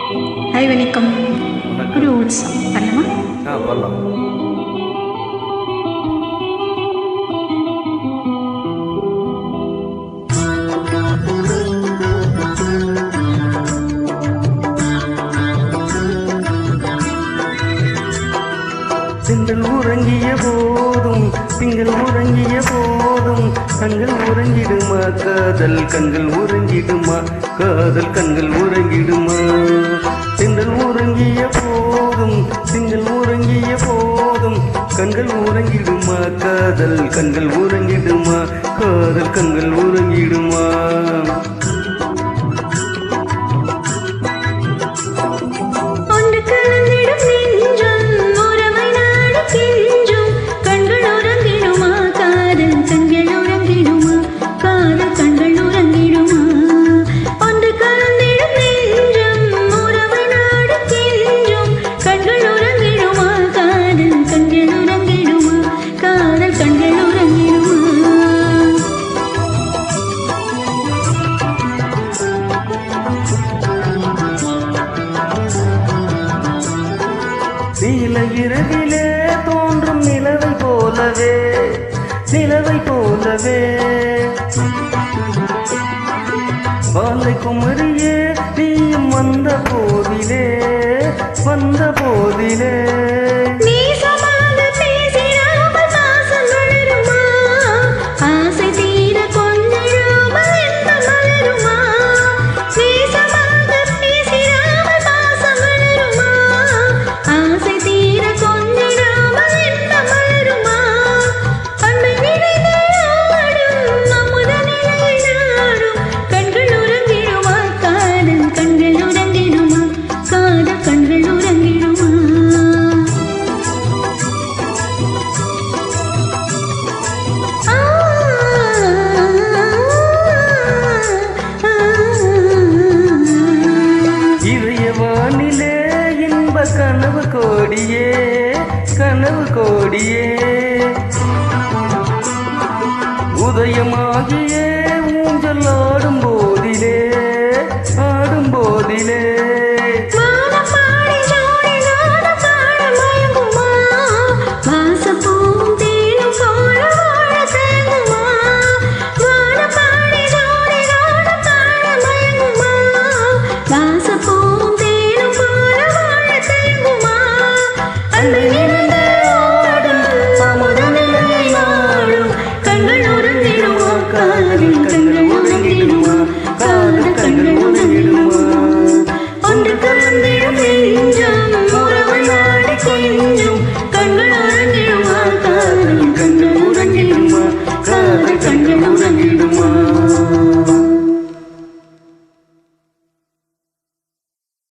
Hi வணக்கம். ஒரு உற்சவம் பண்ணலாமா? வரலாம். திங்கள் உறங்கிய போதும் திங்கள் உறங்கிய போதும் கண்கள் உறங்கிடுமா காதல் கண்கள் உறங்கிடுமா காதல் கண்கள் உறங்கிடுமா. திங்கள் உறங்கிய போதும் திங்கள் உறங்கிய போதும் கண்கள் உறங்கிடுமா காதல் கண்கள் உறங்கிடுமா காதல் கண்கள் உறங்கிடுமா. நீல இரவிலே தோன்றும் நிலவை போலவே நிலவை போலவே வாழை குமரியே நீயும் வந்த போதிலே வந்த போதிலே. வானிலே இன்ப கனவு கோடியே கனவு கோடியே உதயமாகியே ஊஞ்சல் ஆடும் போதிலே